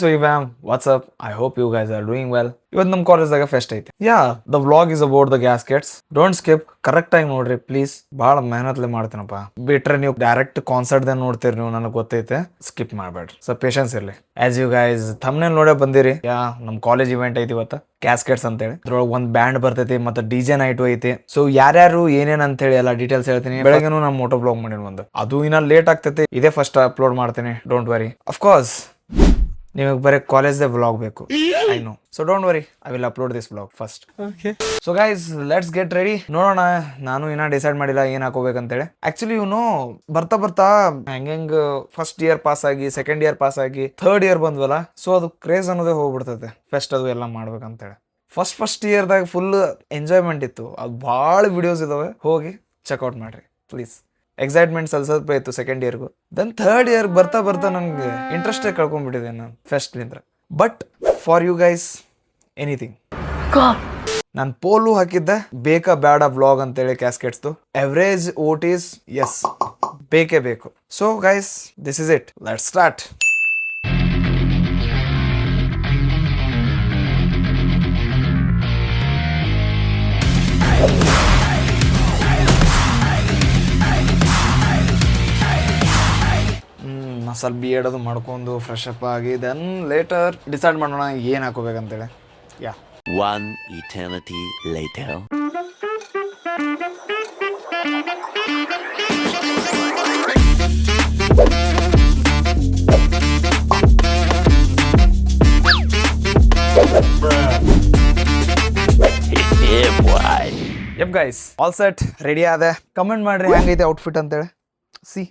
So fam, what's up? I hope you guys are doing well. ಇವತ್ತು ನಮ್ಮ ಕಾಲೇಜ್ದಾಗ fest ಐತಿ. The vlog is about the gaskets. Don't skip, correct ಆಗಿ ನೋಡ್ರಿ please. ಭಾಳ ಮೆಹನತ್ಲೆ ಮಾಡ್ತೀನಪ್ಪ. ಬಿಟ್ರೆ ನೀವು ಡೈರೆಕ್ಟ್ ಕಾನ್ಸರ್ಟ್ ದಾಗ ನೋಡ್ತೀರಿ ನೀವು, ನನಗೆ ಗೊತ್ತೈತೆ. ಸ್ಕಿಪ್ ಮಾಡಬೇಡ್ರಿ, ಸೊ ಪೇಷನ್ಸ್ ಇರಲಿ. ಆಸ್ ಯು ಗೈಸ್ ಥಂಬ್ನೇಲ್ ನೋಡೇ ಬಂದಿರಿ. ನಮ್ಮ ಕಾಲೇಜ್ ಇವೆಂಟ್ ಐತಿ ಇವತ್ತು, ಕ್ಯಾಸ್ಕೆಟ್ಸ್ ಅಂತೇಳಿ. ಅದ್ರೊಳಗೆ ಒಂದು ಬ್ಯಾಂಡ್ ಬರ್ತೈತಿ, ಮತ್ತೆ ಡಿಜೆ ನೈಟು ಐತಿ. ಸೊ ಯಾರ್ಯಾರು ಏನೇನ್ ಅಂತ ಹೇಳಿ ಎಲ್ಲ ಡೀಟೇಲ್ಸ್ ಹೇಳ್ತೀನಿ. ಬೆಳಗ್ಗೆನೂ ನಮ್ಮ ಮೋಟೋ ಬ್ಲಾಗ್ ಮಾಡಿನ ಒಂದು, ಅದು ಇನ್ನ ಲೇಟ್ ಆಗ್ತೈತಿ. ಇದೇ ಫಸ್ಟ್ ಅಪ್ಲೋಡ್ ಮಾಡ್ತೀನಿ, ಡೋಂಟ್ ವರಿ. ಅಫ್ಕೋರ್ಸ್ ನಿಮಗೆ ಬರೀ ಕಾಲೇಜ್ದೇ ವ್ಲಾಗ್ ಬೇಕು, I know. So don't worry, I will upload this vlog first. So guys, let's get ready. ನೋಡೋಣ. ನಾನು ಇನ್ನ ಡಿಸೈಡ್ ಮಾಡಿಲ್ಲ ಏನ್ ಹಾಕೋಬೇಕಂತೇಳಿ. ಆಕ್ಚುಲಿ ಬರ್ತಾ ಬರ್ತಾ ಹೆಂಗ್ ಫಸ್ಟ್ ಇಯರ್ ಪಾಸ್ ಆಗಿ, ಸೆಕೆಂಡ್ ಇಯರ್ ಪಾಸ್ ಆಗಿ, ಥರ್ಡ್ ಇಯರ್ ಬಂದ್ವಲ್ಲ, ಸೊ ಅದು ಕ್ರೇಜ್ ಅನ್ನೋದೇ ಹೋಗ್ಬಿಡ್ತೈತೆ. ಫೆಸ್ಟ್ ಅದು ಎಲ್ಲ ಮಾಡ್ಬೇಕಂತೇಳಿ. ಫಸ್ಟ್ ಇಯರ್ದಾಗ ಫುಲ್ ಎಂಜಾಯ್ಮೆಂಟ್ ಇತ್ತು. ಅದು ಭಾಳ ವಿಡಿಯೋಸ್ ಇದಾವೆ, ಹೋಗಿ ಚೆಕ್ಔಟ್ ಮಾಡ್ರಿ ಪ್ಲೀಸ್. ಎಕ್ಸೈಟ್ಮೆಂಟ್ ಸ್ವಲ್ಪ ಇತ್ತು ಸೆಕೆಂಡ್ ಇಯರ್ಗೂ. ದೆನ್ ಥರ್ಡ್ ಇಯರ್ ಬರ್ತಾ ಬರ್ತಾ ನನಗೆ ಇಂಟ್ರೆಸ್ಟೇ ಕಳ್ಕೊಂಡ್ಬಿಟ್ಟಿದೆ ನಾನು ಫೆಸ್ಟ್ಲಿಂದ. But for you guys, anything. ನಾನು ಪೋಲು ಹಾಕಿದ್ದೆ, ಬೇಕಾ ಬೇಡ ವ್ಲಾಗ್ ಅಂತೇಳಿ ಕ್ಯಾಸ್ಕೆಟ್ಸ್ದು. ಎವರೇಜ್ ವೋಟ್ ಈಸ್ ಎಸ್, ಬೇಕೇ ಬೇಕು. So guys, this is it, let's start. ಸ್ವಲ್ಪ ಬಿ ಎಡ್ ಅದು ಮಾಡ್ಕೊಂಡು ಫ್ರೆಶ್ ಅಪ್ ಆಗಿ ದೆನ್ ಲೇಟರ್ ಡಿಸೈಡ್ ಮಾಡೋಣ ಏನು ಹಾಕೋಬೇಕಂತೇಳಿ. Yeah. One eternity later. Yeah, boy. Yup guys, all set, ready ಆದೆ. ಕಮೆಂಟ್ ಮಾಡ್ರಿ ಹೆಂಗೈತೆ ಔಟ್ಫಿಟ್ ಅಂತೇಳಿ. See,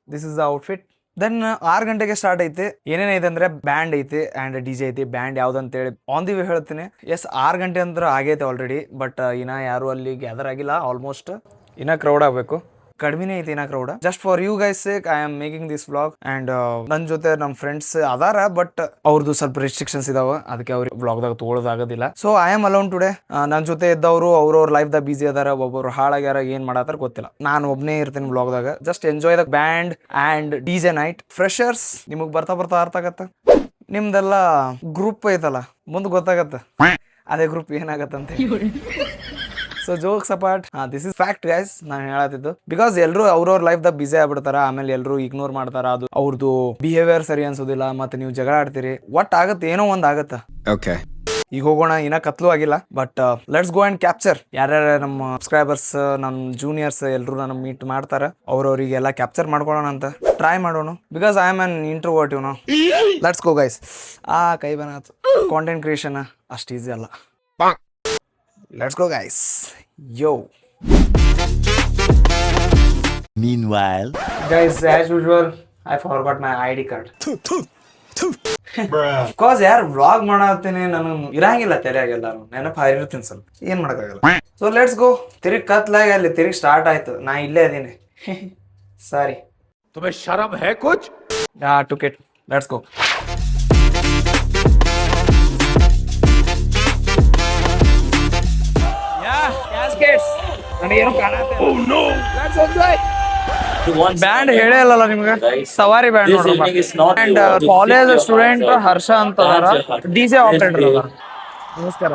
this is the outfit. Then 6 ಗಂಟೆಗೆ ಸ್ಟಾರ್ಟ್ ಐತಿ. ಏನೇನೈತೆ ಅಂದ್ರೆ ಬ್ಯಾಂಡ್ ಐತಿ ಆ್ಯಂಡ್ ಡಿ ಜೆ ಐತಿ. ಬ್ಯಾಂಡ್ ಯಾವ್ದಂತೇಳಿ ಆನ್ ದಿ ವೇ ಹೇಳ್ತೀನಿ. ಎಸ್, 6 ಗಂಟೆ ಅಂದ್ರೆ ಆಗೈತೆ ಆಲ್ರೆಡಿ. ಬಟ್ ಇನ್ನ ಯಾರು ಅಲ್ಲಿ ಗ್ಯಾದರ್ ಆಗಿಲ್ಲ. ಆಲ್ಮೋಸ್ಟ್ ಇನ್ನ ಕ್ರೌಡ್ ಆಗಬೇಕು. ಕಡಿಮೆನೇ ಐತಿ ಇನ್ನ crowd. Just for you guys sake I am making this vlog. And ನನ್ನ ಜೊತೆ ನಮ್ಮ ಫ್ರೆಂಡ್ಸ್ ಅದಾರ, ಬಟ್ ಅವ್ರದ್ದು ಸ್ವಲ್ಪ ರೆಸ್ಟ್ರಿಕ್ಷನ್ಸ್ ಇದಾವೆ, ಅದಕ್ಕೆ ಅವ್ರಿಗೆ ವ್ಲಾಗ್ದಾಗ ತಗೊಳ್ಳೋದಾಗೋದಿಲ್ಲ. So I am alone today. ನನ್ನ ಜೊತೆ ಇದ್ದವರು ಅವ್ರವ್ರ ಲೈಫ್ದಾಗ ಬಿಸಿ ಅದಾರ, ಒಬ್ಬರು ಹಾಳಾಗ್ಯಾರ, ಏನ್ ಮಾಡತ್ತಾರ ಗೊತ್ತಿಲ್ಲ. ನಾನು ಒಬ್ಬನೇ ಇರ್ತೀನಿ ವ್ಲಾಗ್ದಾಗ. Just enjoy the band and D J night. Freshers ನಿಮಗೆ ಬರ್ತಾ ಬರ್ತಾ ಅರ್ಥ ಆಗತ್ತ. ನಿಮ್ದೆಲ್ಲ ಗ್ರೂಪ್ ಐತಲ್ಲ, ಮುಂದೆ ಗೊತ್ತಾಗತ್ತ ಅದೇ ಗ್ರೂಪ್ ಏನಾಗತ್ತಂತ. So jokes apart, this is fact guys. ನಾನು ಹೇಳತ್ತಿದ್ದು ಬಿಕಾಸ್ ಎಲ್ಲರೂ ಅವ್ರವ್ರ ಲೈಫ್ದಾಗ ಬಿಸಿ ಆಗ್ಬಿಡ್ತಾರ. ಆಮೇಲೆ ಎಲ್ಲರೂ ಇಗ್ನೋರ್ ಮಾಡ್ತಾರ. ಅದು ಅವ್ರದ್ದು ಬಿಹೇವಿಯರ್ ಸರಿ ಅನ್ಸೋದಿಲ್ಲ. ಮತ್ತೆ ನೀವು ಜಗಳ ಆಡ್ತೀರಿ, ಒಟ್ ಆಗತ್ತೆ, ಏನೋ ಒಂದ್ ಆಗತ್ತ. ಓಕೆ, ಈಗ ಹೋಗೋಣ. ಇನ್ನ ಕತ್ಲು ಆಗಿಲ್ಲ, but let's go and capture. ಯಾರ್ಯಾರ ನಮ್ಮ ಸಬ್ಸ್ಕ್ರೈಬರ್ಸ್, ನಮ್ಮ ಜೂನಿಯರ್ಸ್ ಎಲ್ಲರೂ ನನ್ನ ಮೀಟ್ ಮಾಡ್ತಾರ, ಅವ್ರವ್ರಿಗೆಲ್ಲ ಕ್ಯಾಪ್ಚರ್ ಮಾಡ್ಕೊಳ್ಳೋಣ ಅಂತ ಟ್ರೈ ಮಾಡೋಣ. Because I am an introvert, you know. Let's go guys. ಕೈ ಬನಾತು. ಕಾಂಟೆಂಟ್ ಕ್ರಿಯೇಷನ್ ಅಷ್ಟು ಈಸಿ ಅಲ್ಲ. Let's go guys. Yo. Meanwhile, guys, as usual, I forgot my ID card. Of course ಯಾರು vlog ಮಾಡತ್ತೀನಿ, ನಾನು ಇರಂಗಿಲ್ಲ ತೆರೆಯಾಗೆಲ್ಲ, ನೆನಪು ಹಾರಿರ್ತೀನಿ ಸ್ವಲ್ಪ, ಏನ್ ಮಾಡಕ್ಕಾಗಲ್ಲ. So let's go. ತಿರುಗಿ ಕತ್ಲಾಗ ಅಲ್ಲಿ ತಿರುಗಿ ಸ್ಟಾರ್ಟ್ ಆಯ್ತು, ನಾ ಇಲ್ಲೇ ಅದೀನಿ. ಸಾರಿ. तुम्हें शर्म है कुछ? took it. Let's go. Band ಹೇಳೇ ಇಲ್ಲಲ್ಲ ನಿಮ್ಗೆ, ಸವಾರಿ ಬ್ಯಾಂಡ್. ಅಂಡ್ ಕಾಲೇಜ್ ಸ್ಟೂಡೆಂಟ್ ಹರ್ಷ ಅಂತ ಡಿಜೆ ಆಪರೇಟರ್. ನಮಸ್ಕಾರ.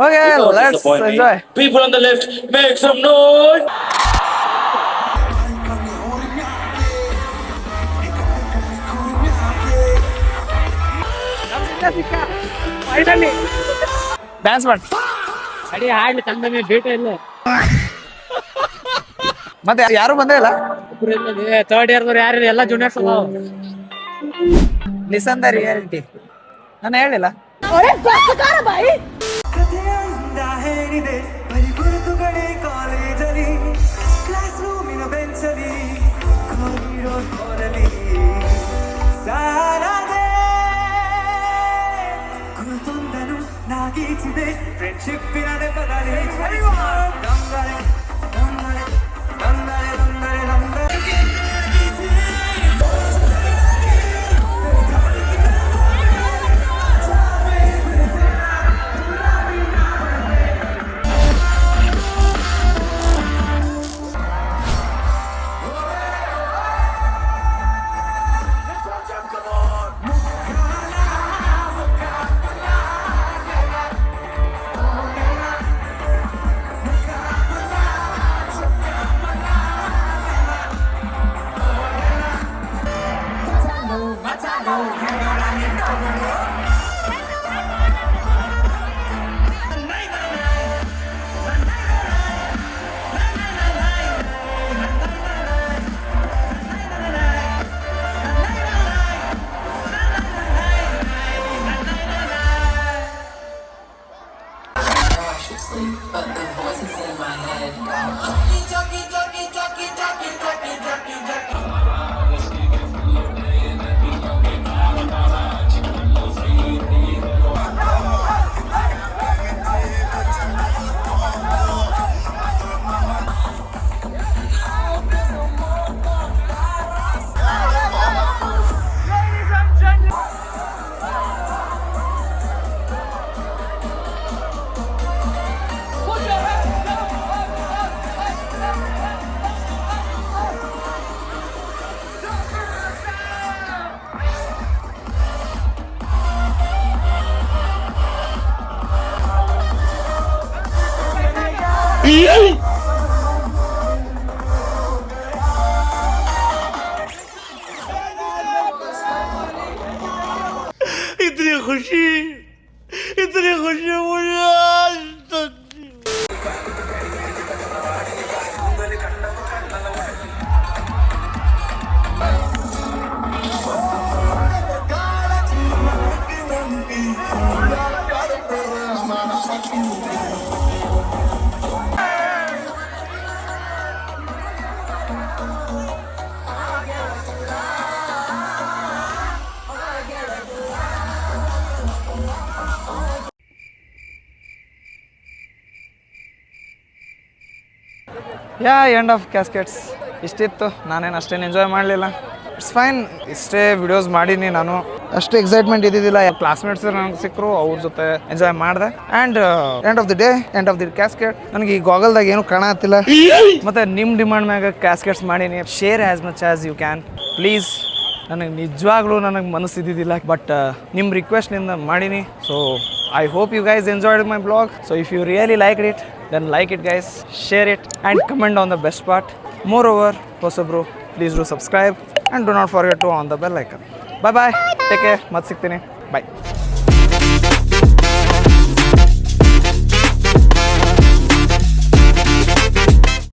Okay, let's enjoy. People on the left, make some noise. Dance ಮಾಡಿ. ಅಡಿ ಹಾಡ್ಲಿ ತಂದ ಡೇಟ್ ಇಲ್ಲ. ಮತ್ತೆ ಯಾರು ಬಂದೇ ಇಲ್ಲ. ಥರ್ಡ್ ಇಯರ್ ಯಾರು ಎಲ್ಲ ಜೂನಿಯರ್ಸ್ ಲಿಸನ್ ದ ರಿಯಾಲಿಟಿ. ನಾನು ಹೇಳಿಲ್ಲ. इतनी खुशी मुझे आज तक ಯಾ ಎಂಡ್ ಆಫ್ ಕ್ಯಾಸ್ಕೆಟ್ಸ್ ಇಷ್ಟಿತ್ತು. ನಾನೇನು ಅಷ್ಟೇನು ಎಂಜಾಯ್ ಮಾಡಲಿಲ್ಲ. It's fine. ಇಷ್ಟೇ ವಿಡಿಯೋಸ್ ಮಾಡೀನಿ ನಾನು. ಅಷ್ಟು ಎಕ್ಸೈಟ್ಮೆಂಟ್ ಇದ್ದಿದ್ದಿಲ್ಲ. ಕ್ಲಾಸ್ಮೇಟ್ಸ್ ನನಗೆ ಸಿಕ್ಕರು, ಅವ್ರ ಜೊತೆ ಎಂಜಾಯ್ ಮಾಡಿದೆ. And end of the day, end of the casket. ನನಗೆ ಈ ಗಾಗಲ್ದಾಗ ಏನು ಕಾಣತ್ತಿಲ್ಲ. ಮತ್ತು ನಿಮ್ಮ ಡಿಮಾಂಡ್ ಮ್ಯಾಗ ಕ್ಯಾಸ್ಕೆಟ್ಸ್ ಮಾಡೀನಿ. Share as much as you can please. ನನಗೆ ನಿಜವಾಗ್ಲೂ ನನಗೆ ಮನಸ್ಸಿದ್ದಿದ್ದಿಲ್ಲ, ಬಟ್ ನಿಮ್ಮ ರಿಕ್ವೆಸ್ಟ್ನಿಂದ ಮಾಡೀನಿ. So I hope you guys enjoyed my vlog. So if you really liked it, then like it guys, share it and comment on the best part. Moreover, ಹೊಸಬ್ರು please do subscribe and do not forget to on the bell icon. Bye bye. Take care. ಮತ್ತೆ ಸಿಗ್ತೀನಿ. Bye.